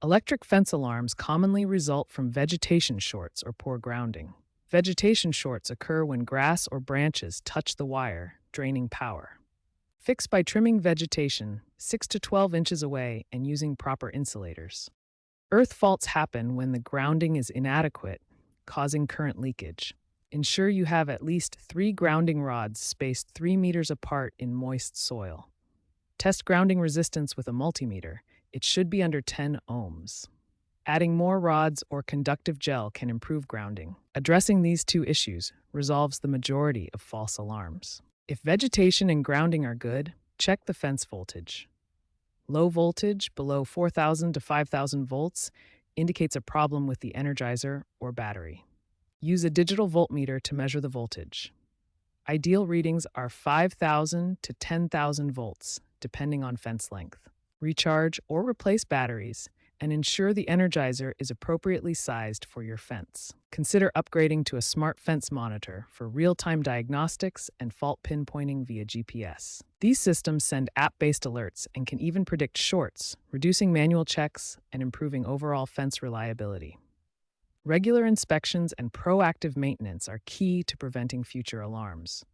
Electric fence alarms commonly result from vegetation shorts or poor grounding. Vegetation shorts occur when grass or branches touch the wire, draining power. Fix by trimming vegetation 6 to 12 inches away and using proper insulators. Earth faults happen when the grounding is inadequate, causing current leakage. Ensure you have at least 3 grounding rods spaced 3 meters apart in moist soil. Test grounding resistance with a multimeter. It should be under 10 ohms. Adding more rods or conductive gel can improve grounding. Addressing these two issues resolves the majority of false alarms. If vegetation and grounding are good, check the fence voltage. Low voltage, below 4,000 to 5,000 volts, indicates a problem with the energizer or battery. Use a digital voltmeter to measure the voltage. Ideal readings are 5,000 to 10,000 volts, depending on fence length. Recharge or replace batteries, and ensure the energizer is appropriately sized for your fence. Consider upgrading to a smart fence monitor for real-time diagnostics and fault pinpointing via GPS. These systems send app-based alerts and can even predict shorts, reducing manual checks and improving overall fence reliability. Regular inspections and proactive maintenance are key to preventing future alarms.